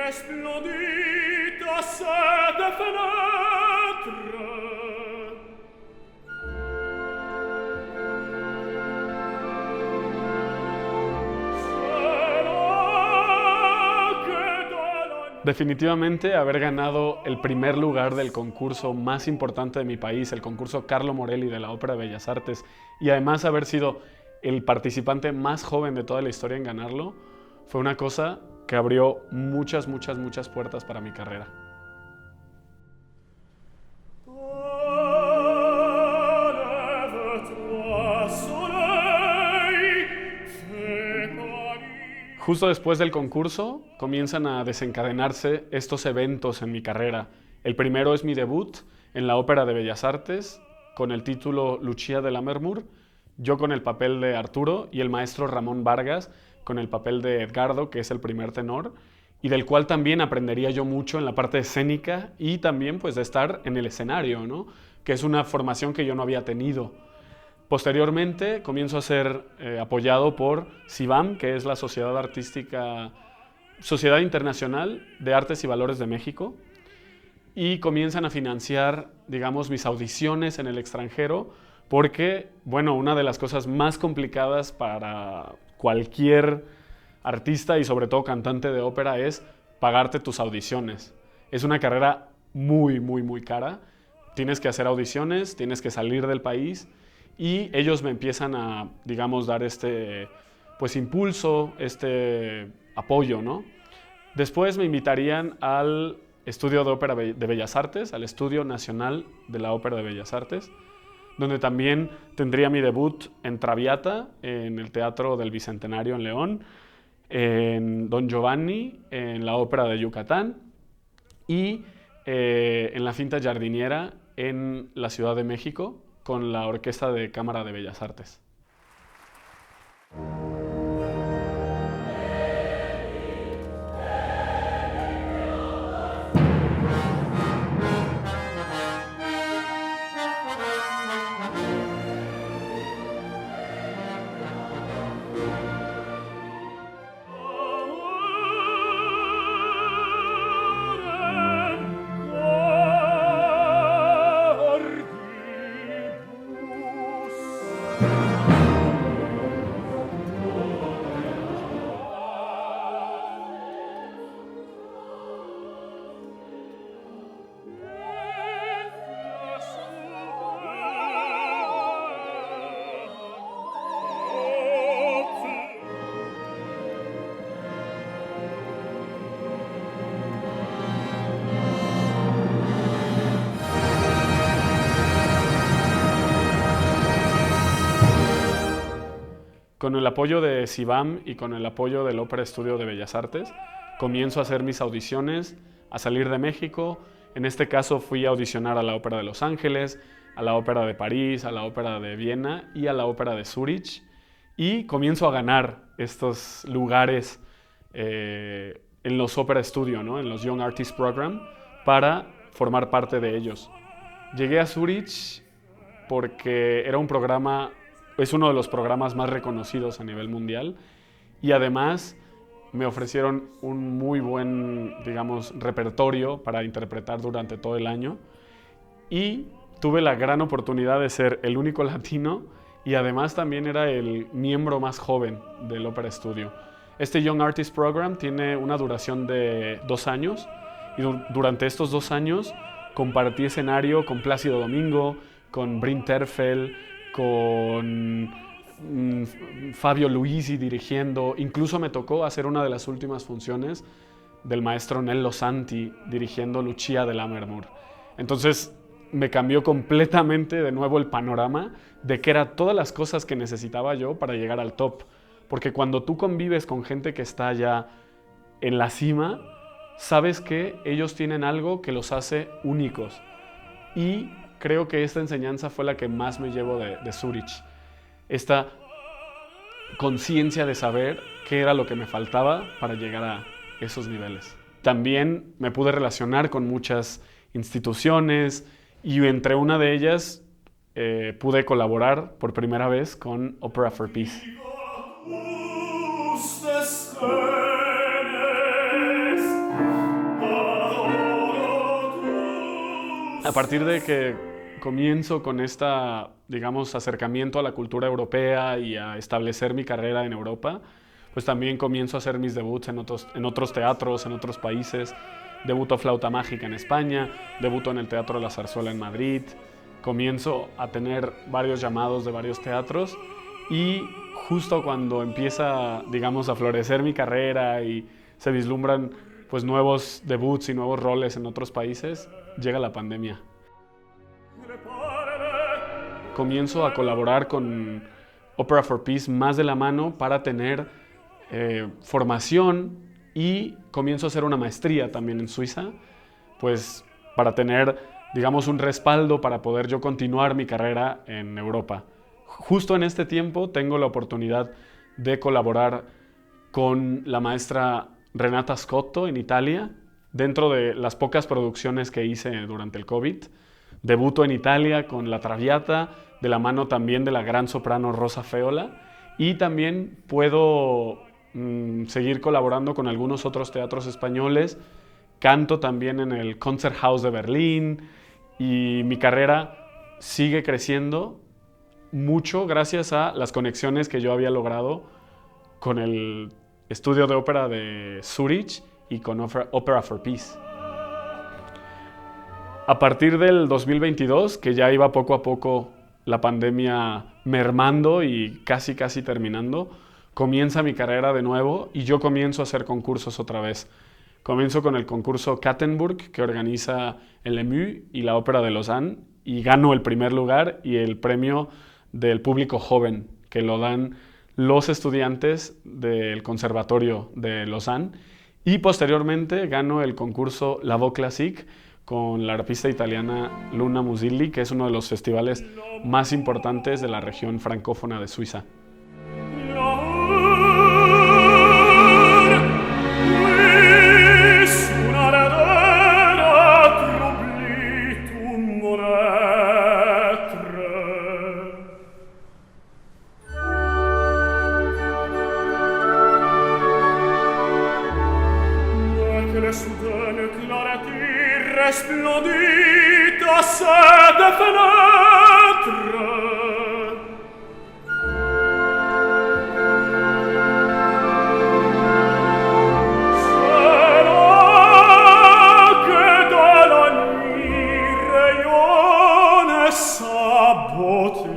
Esplodita sede fenetre. Definitivamente haber ganado el primer lugar del concurso más importante de mi país, el concurso Carlo Morelli de la Ópera de Bellas Artes, y además haber sido el participante más joven de toda la historia en ganarlo, fue una cosa que abrió muchas puertas para mi carrera. Justo después del concurso comienzan a desencadenarse estos eventos en mi carrera. El primero es mi debut en la Ópera de Bellas Artes con el título Lucia de Lammermoor, yo con el papel de Arturo y el maestro Ramón Vargas con el papel de Edgardo, que es el primer tenor, y del cual también aprendería yo mucho en la parte escénica y también pues de estar en el escenario, ¿no? Que es una formación que yo no había tenido. Posteriormente comienzo a ser apoyado por SIVAM, que es la Sociedad Internacional de Artes y Valores de México, y comienzan a financiar, digamos, mis audiciones en el extranjero, porque, bueno, una de las cosas más complicadas para cualquier artista y sobre todo cantante de ópera es pagarte tus audiciones. Es una carrera muy cara. Tienes que hacer audiciones, tienes que salir del país, y ellos me empiezan a, digamos, dar este pues impulso, este apoyo, ¿no? Después me invitarían al Estudio de Ópera de Bellas Artes, al Estudio Nacional de la Ópera de Bellas Artes, donde también tendría mi debut en Traviata, en el Teatro del Bicentenario en León, en Don Giovanni, en la Ópera de Yucatán y en la Finta Jardiniera en la Ciudad de México, con la Orquesta de Cámara de Bellas Artes. Con el apoyo de SIVAM y con el apoyo del Ópera Estudio de Bellas Artes, comienzo a hacer mis audiciones, a salir de México. En este caso fui a audicionar a la Ópera de Los Ángeles, a la Ópera de París, a la Ópera de Viena y a la Ópera de Zúrich. Y comienzo a ganar estos lugares en los Ópera Studio, ¿no? En los Young Artist Program, para formar parte de ellos. Llegué a Zúrich porque era un programa, es uno de los programas más reconocidos a nivel mundial, y además me ofrecieron un muy buen, digamos, repertorio para interpretar durante todo el año, y tuve la gran oportunidad de ser el único latino y además también era el miembro más joven del Ópera Studio. Este Young Artist Program tiene una duración de 2 años y durante estos 2 años compartí escenario con Plácido Domingo, con Bryn Terfel, con Fabio Luisi dirigiendo. Incluso me tocó hacer una de las últimas funciones del maestro Nello Santi dirigiendo Lucia de Lammermoor. Entonces me cambió completamente de nuevo el panorama de qué eran todas las cosas que necesitaba yo para llegar al top. Porque cuando tú convives con gente que está ya en la cima, sabes que ellos tienen algo que los hace únicos. Y creo que esta enseñanza fue la que más me llevo de Zúrich. Esta conciencia de saber qué era lo que me faltaba para llegar a esos niveles. También me pude relacionar con muchas instituciones y entre una de ellas pude colaborar por primera vez con Opera for Peace. A partir de que comienzo con esta, digamos, acercamiento a la cultura europea y a establecer mi carrera en Europa, pues también comienzo a hacer mis debuts en otros teatros, en otros países. Debuto Flauta Mágica en España, debuto en el Teatro La Zarzuela en Madrid, comienzo a tener varios llamados de varios teatros y justo cuando empieza, digamos, a florecer mi carrera y se vislumbran pues nuevos debuts y nuevos roles en otros países, llega la pandemia. Comienzo a colaborar con Opera for Peace más de la mano para tener formación y comienzo a hacer una maestría también en Suiza, pues para tener, digamos, un respaldo para poder yo continuar mi carrera en Europa. Justo en este tiempo tengo la oportunidad de colaborar con la maestra Renata Scotto en Italia, dentro de las pocas producciones que hice durante el COVID. Debuto en Italia con La Traviata, de la mano también de la gran soprano Rosa Feola, y también puedo seguir colaborando con algunos otros teatros españoles. Canto también en el Konzerthaus de Berlín y mi carrera sigue creciendo mucho gracias a las conexiones que yo había logrado con el estudio de ópera de Zurich y con Opera for Peace. A partir del 2022, que ya iba poco a poco la pandemia mermando y casi terminando, comienza mi carrera de nuevo y yo comienzo a hacer concursos otra vez. Comienzo con el concurso Kattenburg, que organiza el EMU y la Ópera de Lausanne, y gano el primer lugar y el premio del público joven, que lo dan los estudiantes del Conservatorio de Lausanne. Y posteriormente gano el concurso La Voix Classique con la arpista italiana Luna Musilli, que es uno de los festivales más importantes de la región francófona de Suiza. Resplendita cette fenêtre. C'est là que dans la nuit rayonne sa beauté.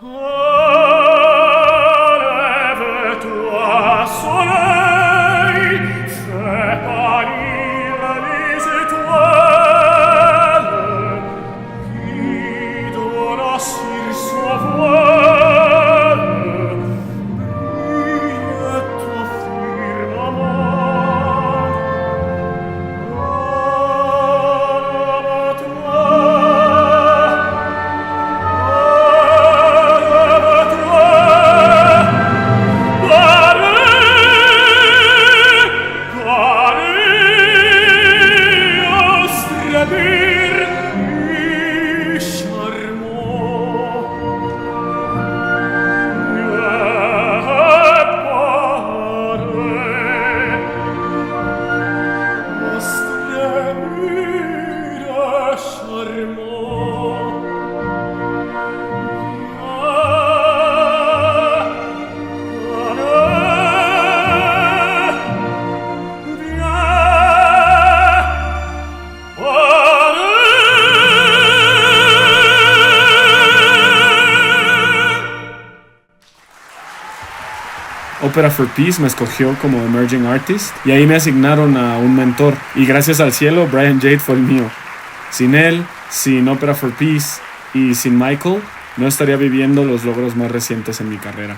Oh Opera for Peace me escogió como Emerging Artist y ahí me asignaron a un mentor. Y gracias al cielo, Brian Jade fue el mío. Sin él, sin Opera for Peace y sin Michael, no estaría viviendo los logros más recientes en mi carrera.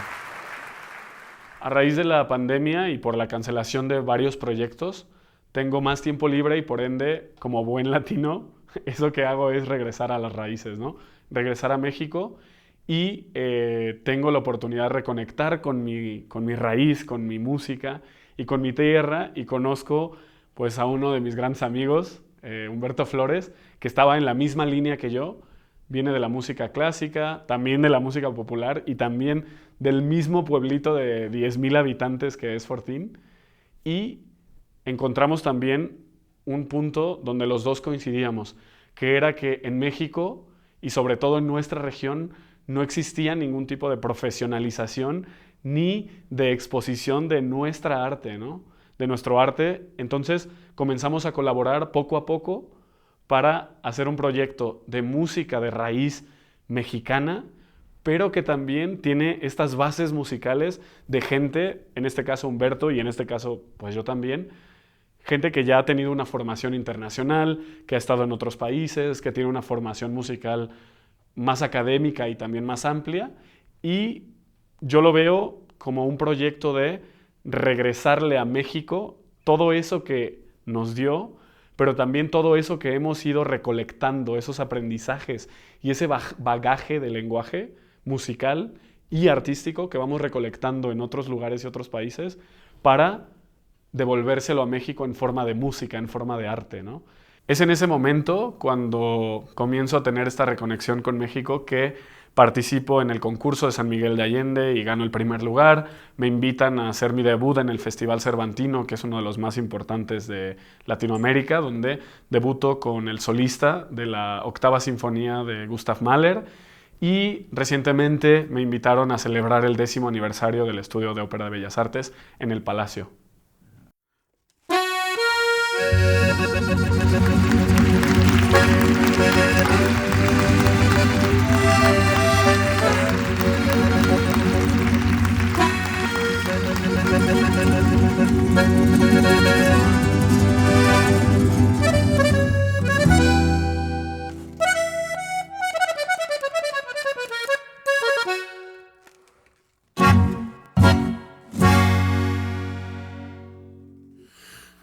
A raíz de la pandemia y por la cancelación de varios proyectos, tengo más tiempo libre y por ende, como buen latino, eso que hago es regresar a las raíces, ¿no? Regresar a México y tengo la oportunidad de reconectar con mi raíz, con mi música y con mi tierra, y conozco pues a uno de mis grandes amigos, Humberto Flores, que estaba en la misma línea que yo. Viene de la música clásica, también de la música popular y también del mismo pueblito de 10,000 habitantes que es Fortín. Y encontramos también un punto donde los dos coincidíamos, que era que en México y sobre todo en nuestra región no existía ningún tipo de profesionalización ni de exposición de nuestra arte, ¿no? De nuestro arte. Entonces comenzamos a colaborar poco a poco para hacer un proyecto de música de raíz mexicana, pero que también tiene estas bases musicales de gente, en este caso Humberto y en este caso pues yo también, gente que ya ha tenido una formación internacional, que ha estado en otros países, que tiene una formación musical más académica y también más amplia, y yo lo veo como un proyecto de regresarle a México todo eso que nos dio, pero también todo eso que hemos ido recolectando, esos aprendizajes y ese bagaje de lenguaje musical y artístico que vamos recolectando en otros lugares y otros países para devolvérselo a México en forma de música, en forma de arte, ¿no? Es en ese momento, cuando comienzo a tener esta reconexión con México, que participo en el concurso de San Miguel de Allende y gano el primer lugar. Me invitan a hacer mi debut en el Festival Cervantino, que es uno de los más importantes de Latinoamérica, donde debuto con el solista de la Octava Sinfonía de Gustav Mahler. Y recientemente me invitaron a celebrar el 10º aniversario del Estudio de Ópera de Bellas Artes en el Palacio.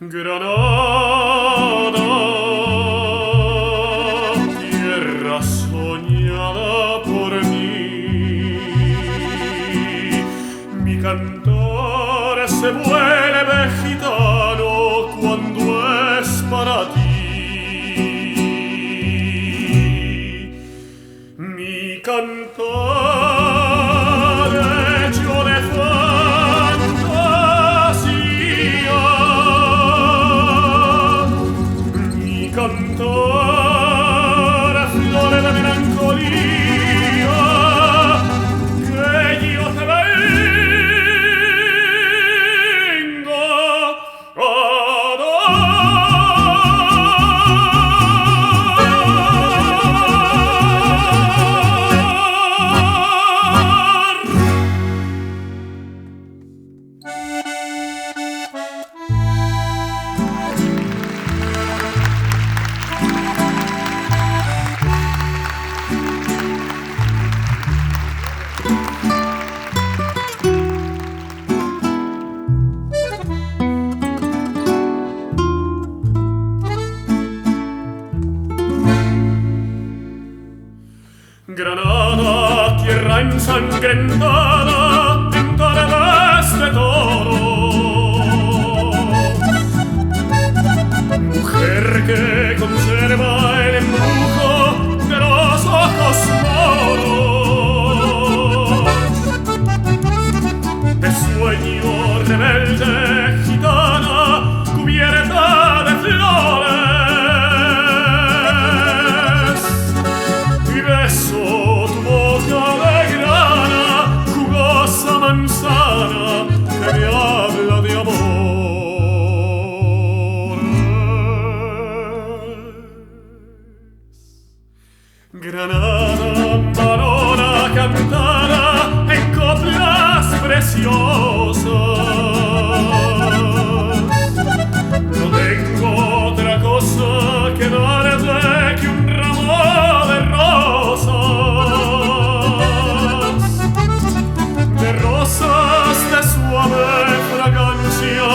Granada, tierra soñada por mí, mi cantar se vuelve gitano cuando es para ti. Mi cantar hecho de cantar flores de melancolía que yo te vengo a Granada, tierra ensangrentada en tardes de toro, mujer que conserva el embrujo de los ojos moros, de sueño rebelde gitana cubierta de flores. Manzana que me habla de amores. Granada, varona cantada en coplas preciosas. No tengo otra cosa que darte que un ramo de rosas de suave fragancia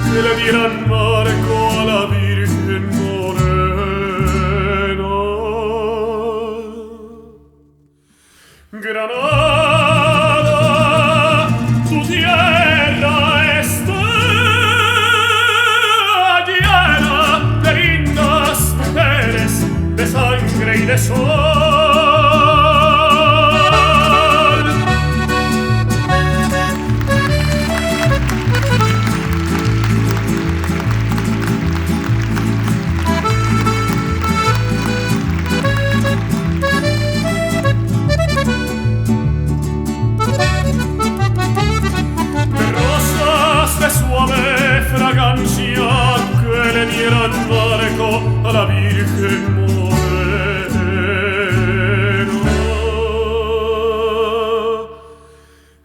que le dieran marco a la Virgen morena. Granada, tu tierra está llena de lindas mujeres, de sangre y de sol. De suave fragancia que le dieran marco a la Virgen morena.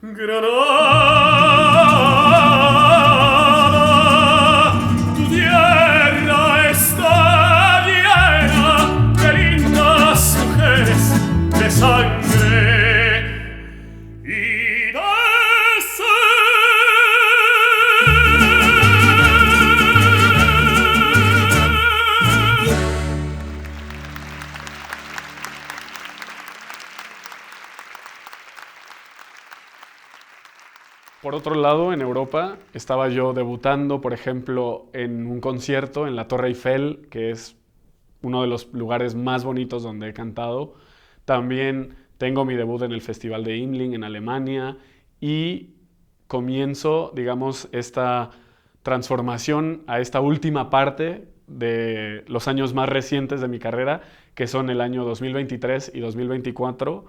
Granada, tu tierra está llena de lindas mujeres, de sangre y de Por otro lado, en Europa estaba yo debutando, por ejemplo, en un concierto en la Torre Eiffel, que es uno de los lugares más bonitos donde he cantado. También tengo mi debut en el Festival de Imling en Alemania y comienzo, digamos, esta transformación a esta última parte de los años más recientes de mi carrera, que son el año 2023 y 2024,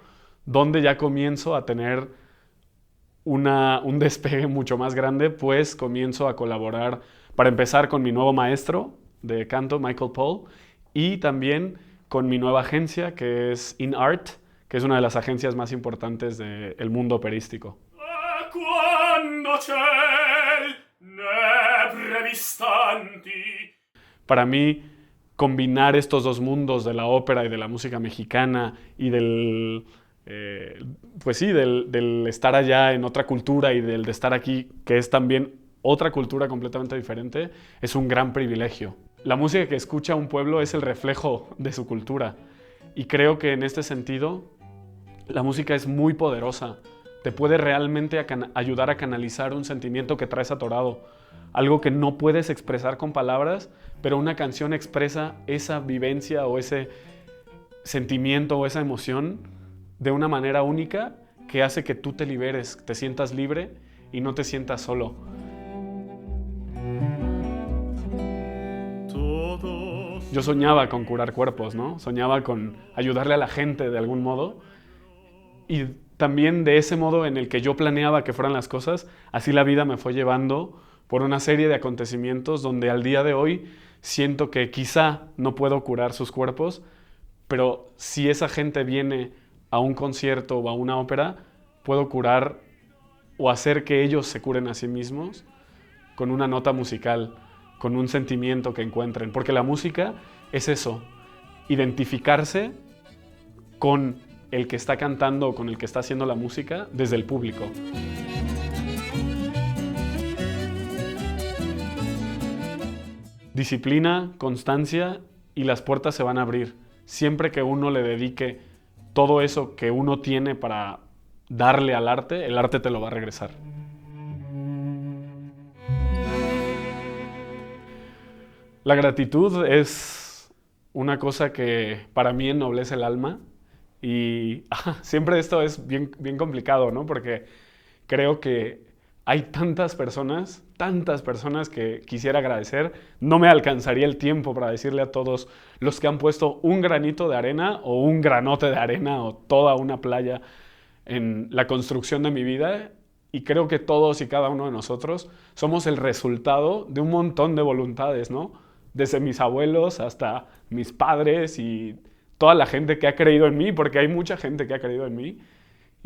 donde ya comienzo a tener un despegue mucho más grande, pues comienzo a colaborar, para empezar, con mi nuevo maestro de canto, Michael Paul, y también con mi nueva agencia, que es InArt, que es una de las agencias más importantes del mundo operístico. Para mí, combinar estos dos mundos de la ópera y de la música mexicana y del estar allá en otra cultura y del de estar aquí, que es también otra cultura completamente diferente, es un gran privilegio. La música que escucha un pueblo es el reflejo de su cultura y creo que en este sentido la música es muy poderosa. Te puede realmente ayudar a canalizar un sentimiento que traes atorado, algo que no puedes expresar con palabras, pero una canción expresa esa vivencia o ese sentimiento o esa emoción de una manera única que hace que tú te liberes, te sientas libre y no te sientas solo. Yo soñaba con curar cuerpos, ¿no? Soñaba con ayudarle a la gente de algún modo y también de ese modo en el que yo planeaba que fueran las cosas, así la vida me fue llevando por una serie de acontecimientos donde al día de hoy siento que quizá no puedo curar sus cuerpos, pero si esa gente viene a un concierto o a una ópera, puedo curar o hacer que ellos se curen a sí mismos con una nota musical, con un sentimiento que encuentren. Porque la música es eso, identificarse con el que está cantando o con el que está haciendo la música desde el público. Disciplina, constancia y las puertas se van a abrir. Siempre que uno le dedique todo eso que uno tiene para darle al arte, el arte te lo va a regresar. La gratitud es una cosa que para mí ennoblece el alma y siempre esto es bien complicado, ¿no? Porque creo que hay tantas personas que quisiera agradecer. No me alcanzaría el tiempo para decirle a todos los que han puesto un granito de arena o un granote de arena o toda una playa en la construcción de mi vida. Y creo que todos y cada uno de nosotros somos el resultado de un montón de voluntades, ¿no? Desde mis abuelos hasta mis padres y toda la gente que ha creído en mí, porque hay mucha gente que ha creído en mí.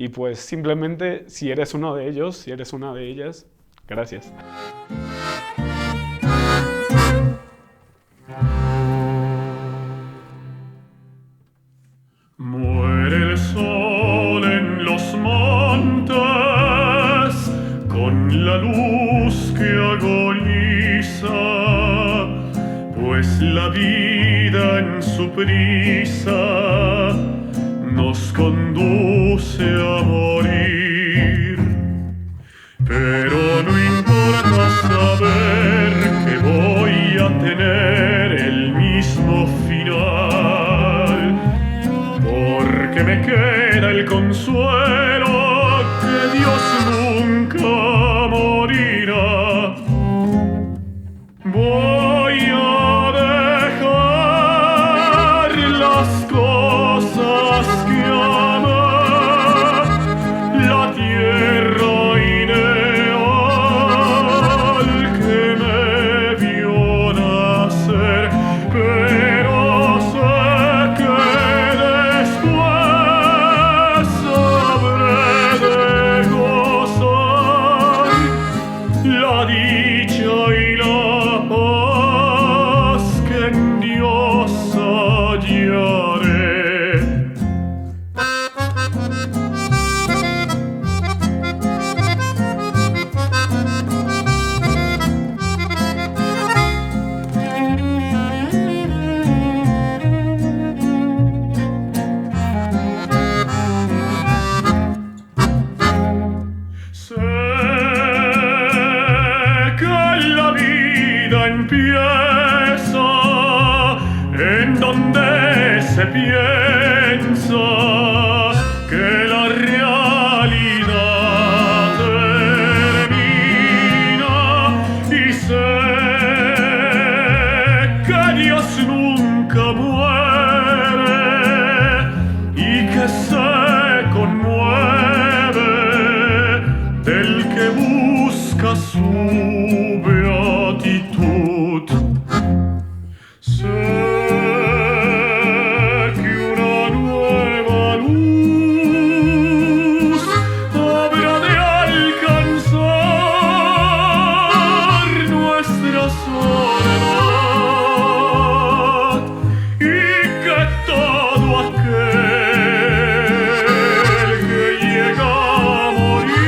Y pues simplemente, si eres uno de ellos, si eres una de ellas, gracias. Muere el sol en los montes con la luz que agoniza, pues la vida en su prisa nos conduce a morir. Pero no importa saber que voy a tener el mismo final, porque me queda el consuelo que Dios nunca morirá. Voy a dejar las cosas que amé, la tierra ideal que me vio nacer, pero sé que después habré de gozar la dicha y la paz que en Dios hallaré. Sé que la vida empieza en donde se piensa que la realidad termina, y sé que Dios nunca muere y que se conmueve del que busca su beatitud. Sé que una nueva luz habrá de alcanzar nuestra soledad, y que todo aquel que llega a morir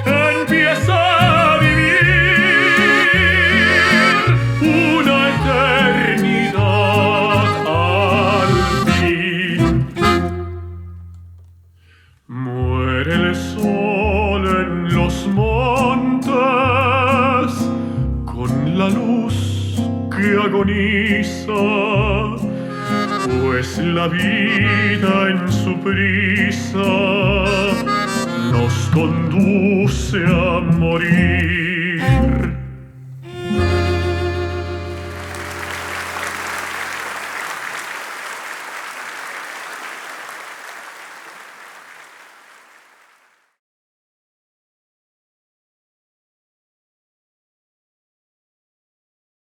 empieza a vivir una eternidad al fin. Muere el sol en los montes con la luz que agoniza, pues la vida en su prisa nos conduce a morir.